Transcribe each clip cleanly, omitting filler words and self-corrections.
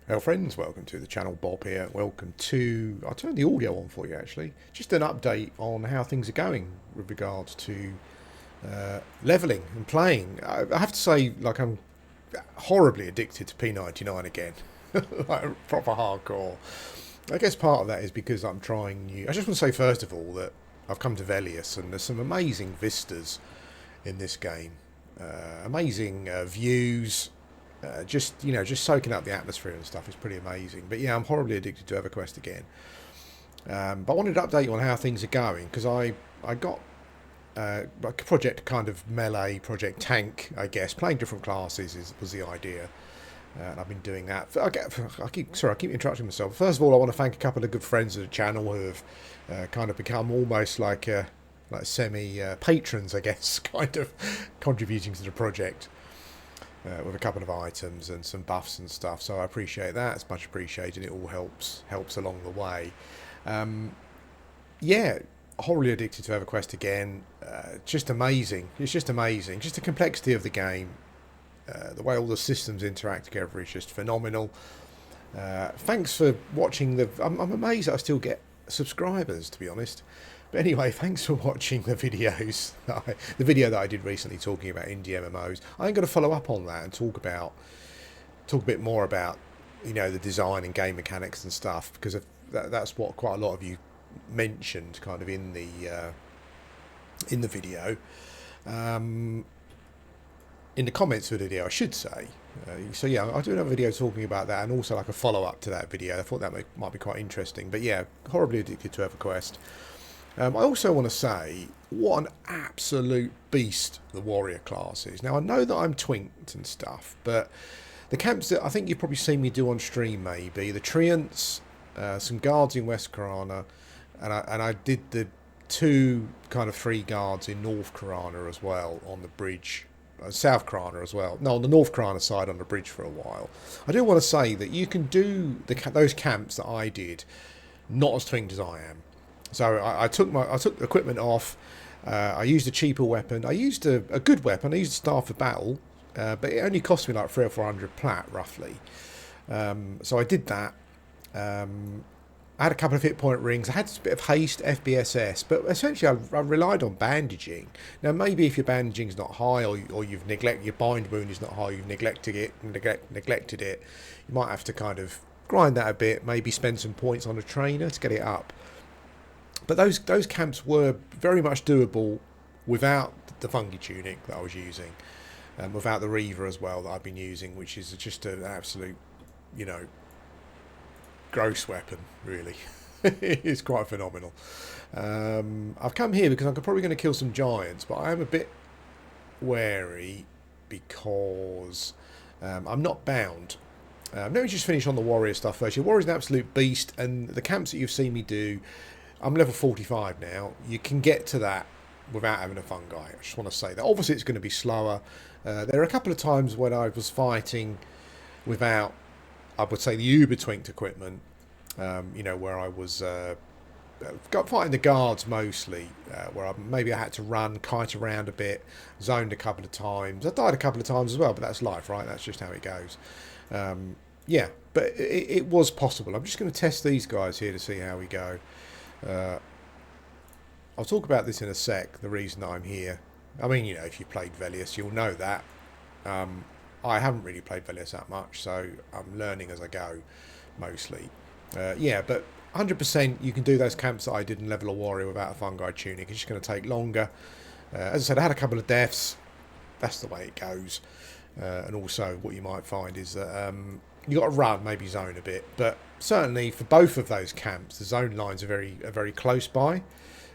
Hello friends, welcome to the channel. Bob here. Welcome to, I'll turn the audio on for you actually, just an update on how things are going with regards to leveling and playing. I have to say, like, I'm horribly addicted to P99 again, like proper hardcore. I guess part of that is because I'm trying new. I just want to say first of all that I've come to Velious and there's some amazing vistas in this game. Amazing views, just soaking up the atmosphere and stuff is pretty amazing. But yeah, I'm horribly addicted to Everquest again. But I wanted to update you on how things are going because I got like a project kind of melee, project tank, I guess. Playing different classes was the idea. And I've been doing that. I keep interrupting myself. First of all, I want to thank a couple of good friends of the channel who have kind of become almost like semi patrons, I guess, kind of contributing to the project. With a couple of items and some buffs and stuff, so I appreciate that. It's much appreciated. It all helps along the way. Yeah, horribly addicted to EverQuest again. Just amazing. It's just amazing. Just the complexity of the game, the way all the systems interact together is just phenomenal. Thanks for watching the. I'm amazed that I still get subscribers, to be honest. But anyway, thanks for watching the videos. The video that I did recently talking about indie MMOs. I'm going to follow up on that and talk a bit more about the design and game mechanics and stuff, because that's what quite a lot of you mentioned kind of in the video. In the comments of the video, I should say. So yeah, I'll do another video talking about that, and also like a follow-up to that video. I thought that might be quite interesting. But yeah, horribly addicted to EverQuest. I also want to say what an absolute beast the warrior class is. Now I know that I'm twinked and stuff, but the camps that I think you've probably seen me do on stream, maybe the Treants, some guards in West Karana, and I did the two kind of free guards in North Karana as well on the bridge. South Karana as well. No, on the North Karana side on the bridge for a while. I do want to say that you can do those camps that I did, not as twinked as I am. So I took the equipment off. I used a cheaper weapon. I used a good weapon. I used a Staff of Battle, but it only cost me like 300 or 400 plat roughly. So I did that. I had a couple of hit point rings. I had a bit of haste, FBSS, but essentially I relied on bandaging. Now maybe if your bandaging's not high, or you've neglected your bind wound is not high, you've neglected it, you might have to kind of grind that a bit. Maybe spend some points on a trainer to get it up. But those camps were very much doable without the fungi tunic that I was using, and without the Reaver as well that I've been using, which is just an absolute, gross weapon, really. It's quite phenomenal. I've come here because I'm probably going to kill some giants, but I am a bit wary because I'm not bound. Let me just finish on the warrior stuff first. Your warrior's an absolute beast, and the camps that you've seen me do, I'm level 45 now. You can get to that without having a fungi. I just want to say that. Obviously, it's going to be slower. There are a couple of times when I was fighting without, I would say, the uber twinked equipment. Where I was fighting the guards mostly, where maybe I had to run, kite around a bit, zoned a couple of times. I died a couple of times as well, but that's life, right? That's just how it goes. Yeah, but it was possible. I'm just going to test these guys here to see how we go. I'll talk about this in a sec, the reason I'm here. I mean, if you played Velious, you'll know that. I haven't really played Velious that much, so I'm learning as I go, mostly. Yeah, but 100% you can do those camps that I did in Level a Warrior without a fungi tunic. It's just going to take longer. As I said, I had a couple of deaths. That's the way it goes. And also, what you might find is that you got to run, maybe zone a bit, but certainly for both of those camps, the zone lines are very close by.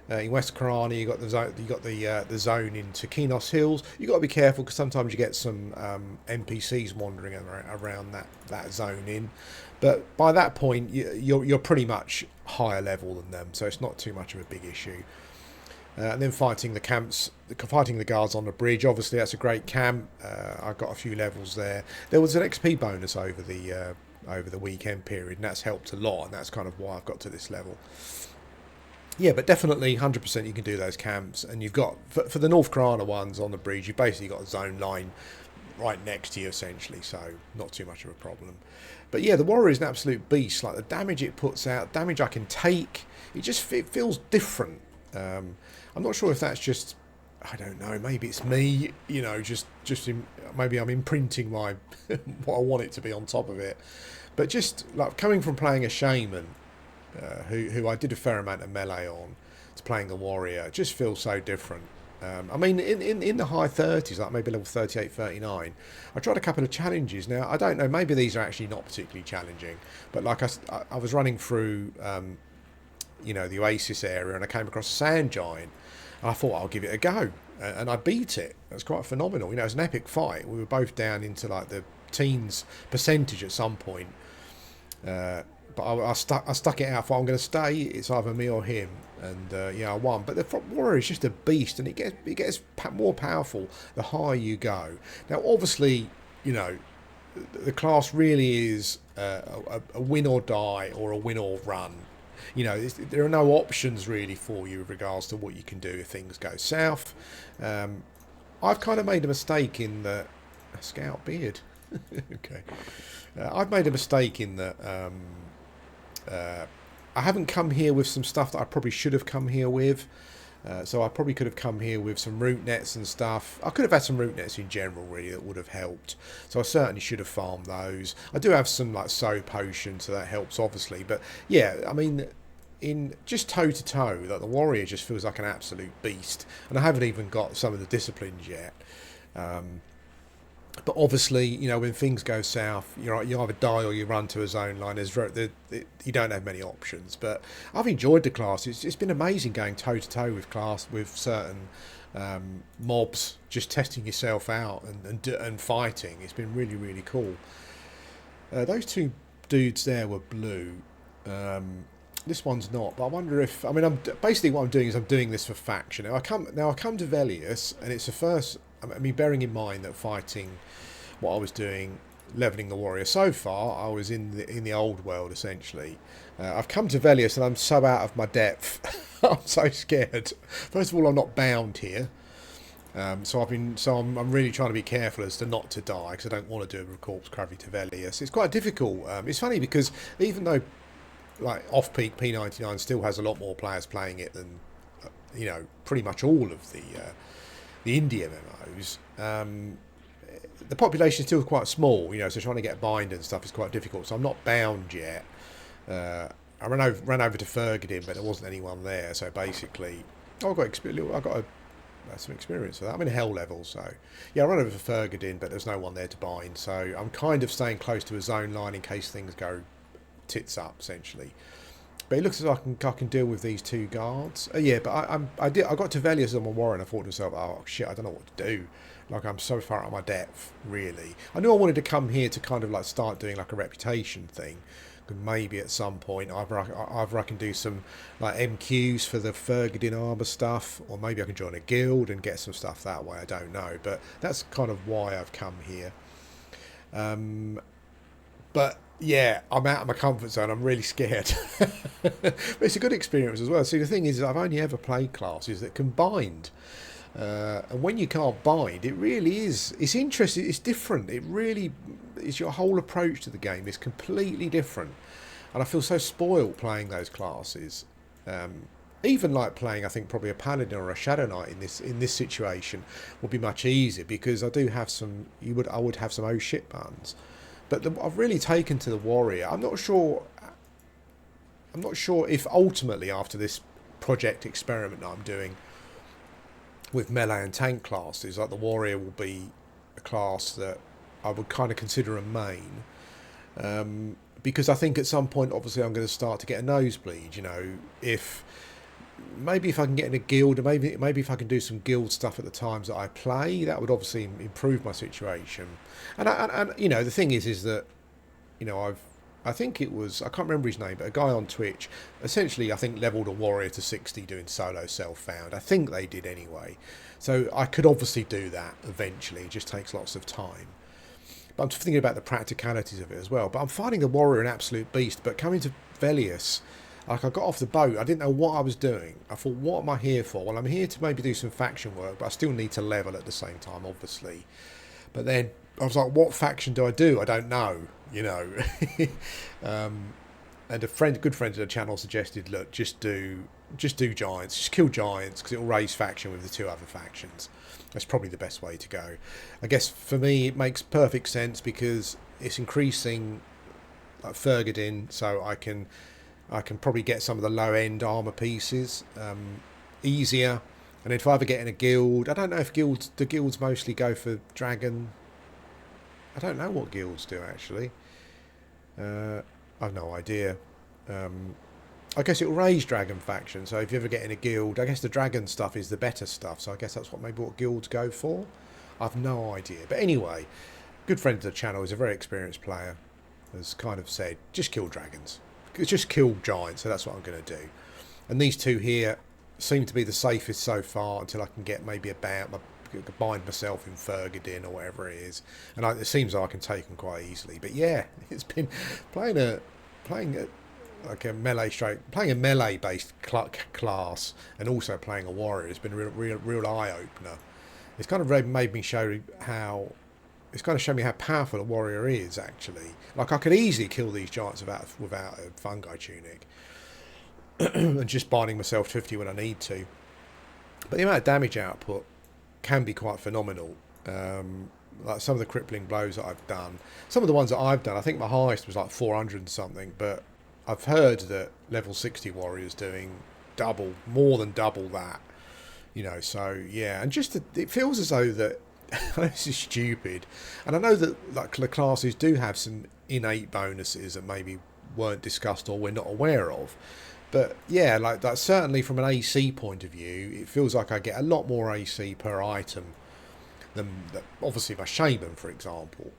In West Karana, you got the zone into Kenos Hills. You got to be careful because sometimes you get some NPCs wandering around that zone in. But by that point, you're pretty much higher level than them, so it's not too much of a big issue. And then fighting the guards on the bridge. Obviously, that's a great camp. I got a few levels there. There was an XP bonus over the weekend period, and that's helped a lot. And that's kind of why I've got to this level. Yeah, but definitely 100% you can do those camps. And you've got for the North Karana ones on the bridge, you've basically got a zone line right next to you essentially, so not too much of a problem. But yeah, the warrior is an absolute beast. Like the damage it puts out, damage I can take, it feels different. I'm not sure if that's just, I don't know, maybe it's me, you know, maybe I'm imprinting my what I want it to be on top of it. But just like coming from playing a shaman, who I did a fair amount of melee on, to playing the warrior, it just feels so different. I mean, in the high 30s, like maybe level 38, 39, I tried a couple of challenges. Now, I don't know, maybe these are actually not particularly challenging, but like I was running through, you know, the Oasis area, and I came across a sand giant, and I thought I'll give it a go, and I beat it. It was quite phenomenal. You know, it was an epic fight. We were both down into like the teens percentage at some point. But I stuck it out. I thought I'm going to stay. It's either me or him, and yeah, I won. But the warrior is just a beast, and it gets more powerful the higher you go. Now, obviously, you know, the class really is a win or die or a win or run. You know, there are no options really for you with regards to what you can do if things go south. I've kind of made a mistake in the scout beard. Okay, I've made a mistake in that. I haven't come here with some stuff that I probably should have come here with. So I probably could have come here with some root nets and stuff. I could have had some root nets in general, really, that would have helped. So I certainly should have farmed those. I do have some like sow potions, so that helps, obviously. But yeah, I mean, in just toe to toe, that the warrior just feels like an absolute beast. And I haven't even got some of the disciplines yet. But obviously, you know, when things go south, you either die or you run to a zone line. You don't have many options. But I've enjoyed the class. It's been amazing going toe to toe with certain mobs, just testing yourself out and fighting. It's been really, really cool. Those two dudes there were blue. This one's not, but I wonder if, I mean, basically what I'm doing is I'm doing this for faction. I come to Velious, and it's the first. I mean, bearing in mind that fighting, what I was doing, leveling the warrior so far, I was in the old world essentially. I've come to Velious and I'm so out of my depth. I'm so scared. First of all, I'm not bound here, so I'm really trying to be careful as to not to die, because I don't want to do a corpse gravity to Velious. It's quite difficult. It's funny because even though like off-peak P99 still has a lot more players playing it than you know, pretty much all of the India MMOs, the population is still quite small, you know, so trying to get bind and stuff is quite difficult. So I'm not bound yet. I ran over to Fergadin, but there wasn't anyone there. So basically, I got some experience with that. I'm in hell level, so yeah, I ran over to Fergadin, but there's no one there to bind. So I'm kind of staying close to a zone line in case things go tits up, essentially. But it looks as though I can deal with these two guards. Yeah, but I got to Velious on my warrior, and I thought to myself, oh shit, I don't know what to do. Like, I'm so far out of my depth, really. I knew I wanted to come here to kind of like start doing like a reputation thing. Maybe at some point either I can do some like MQs for the Fergadin armor stuff, or maybe I can join a guild and get some stuff that way. I don't know, but that's kind of why I've come here. But yeah, I'm out of my comfort zone. I'm really scared. But it's a good experience as well. See, the thing is, I've only ever played classes that can bind. And when you can't bind, it really is. It's interesting. It's different. It really is. Your whole approach to the game is completely different. And I feel so spoiled playing those classes. Even like playing, I think probably a paladin or a shadow knight in this situation would be much easier, because I do have some. I would have some oh shit buttons. But I've really taken to the warrior. I'm not sure if ultimately, after this project experiment that I'm doing with melee and tank classes, like the warrior will be a class that I would kind of consider a main. Because I think at some point, obviously, I'm going to start to get a nosebleed. You know, if I can get in a guild, and maybe if I can do some guild stuff at the times that I play, that would obviously improve my situation. And you know, the thing is that, you know, I think it was, I can't remember his name, but a guy on Twitch essentially, I think, leveled a warrior to 60 doing solo self-found. I think they did anyway. So I could obviously do that eventually. It just takes lots of time. But I'm thinking about the practicalities of it as well. But I'm finding the warrior an absolute beast. But coming to Velious, like, I got off the boat, I didn't know what I was doing. I thought, what am I here for? Well, I'm here to maybe do some faction work, but I still need to level at the same time, obviously. But then I was like, what faction do I do? I don't know, you know. And a good friend of the channel suggested, look, just do giants, just kill giants, because it will raise faction with the 2 other factions. That's probably the best way to go. I guess for me it makes perfect sense because it's increasing like Fergadin, so I can probably get some of the low end armor pieces easier. And if I ever get in a guild, I don't know if the guilds mostly go for dragon. I don't know what guilds do actually. I've no idea. I guess it'll raise dragon faction, so if you ever get in a guild, I guess the dragon stuff is the better stuff, so I guess that's what guilds go for. I've no idea. But anyway, good friend of the channel is a very experienced player, has kind of said, just kill dragons. Just kill giants, so that's what I'm going to do. And these 2 here seem to be the safest so far until I can get maybe bind myself in Fergadin or whatever it is. And it seems like I can take them quite easily. But yeah, it's been playing a melee based class and also playing a warrior has been a real eye opener. It's kind of made me show how me how powerful a warrior is actually. Like I could easily kill these giants without a fungi tunic and just binding myself 50 when I need to. But the amount of damage output can be quite phenomenal. Like some of the crippling blows that I've done, some of the ones that I've done, I think my highest was like 400 and something, but I've heard that level 60 warriors doing more than double that, you know. So yeah, and it feels as though that this is stupid, and I know that like the classes do have some innate bonuses that maybe weren't discussed or we're not aware of. But yeah, like certainly from an AC point of view, it feels like I get a lot more AC per item than obviously my shaman, for example.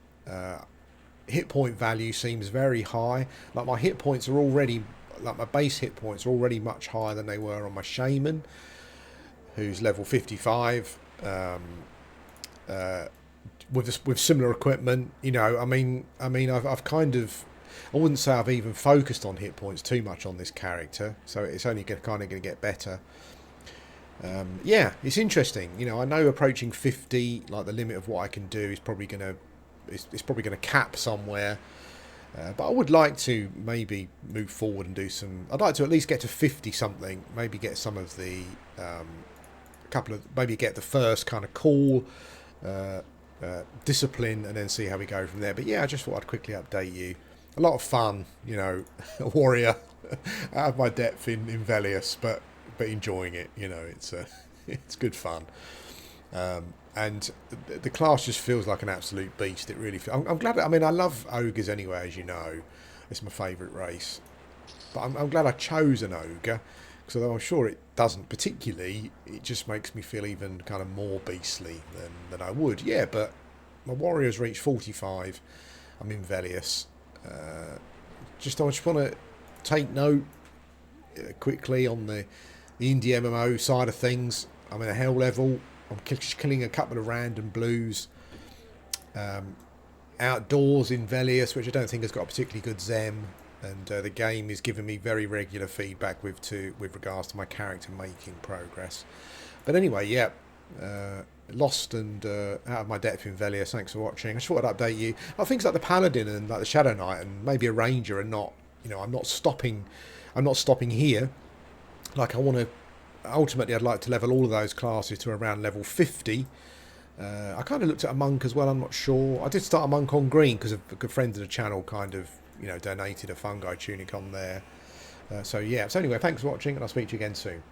Hit point value seems very high. Like my hit points are already, like my base hit points are already much higher than they were on my shaman, who's level 55. With similar equipment, you know. I mean, I've kind of, I wouldn't say I've even focused on hit points too much on this character, so it's only kind of going to get better. Yeah, it's interesting. You know, I know approaching 50, like the limit of what I can do, is probably going to, it's probably going to cap somewhere. But I would like to maybe move forward and do some. I'd like to at least get to 50 something. Maybe get some of the maybe get the first kind of cool discipline, and then see how we go from there. But yeah, I just thought I'd quickly update you. A lot of fun, you know, a warrior out of my depth in Velious, but enjoying it. You know, it's good fun. And the class just feels like an absolute beast. It really feels. I'm glad. I mean, I love ogres anyway, as you know. It's my favourite race. But I'm glad I chose an ogre, because although I'm sure it doesn't particularly, it just makes me feel even kind of more beastly than I would. Yeah, but my warrior's reached 45. I'm in Velious. I just want to take note quickly on the indie MMO side of things. I'm in a hell level. I'm killing a couple of random blues outdoors in Velious, which I don't think has got a particularly good Zem, and the game is giving me very regular feedback with regards to my character making progress. But anyway, yeah, lost and out of my depth in Velious. Thanks for watching. I just thought I'd update you. Things like the Paladin and like the Shadow Knight and maybe a Ranger are not, you know, I'm not stopping here. Like I want to. Ultimately, I'd like to level all of those classes to around level 50. I kind of looked at a monk as well. I'm not sure. I did start a monk on green because a good friend of the channel kind of, you know, donated a fungi tunic on there. So yeah. So anyway, thanks for watching, and I'll speak to you again soon.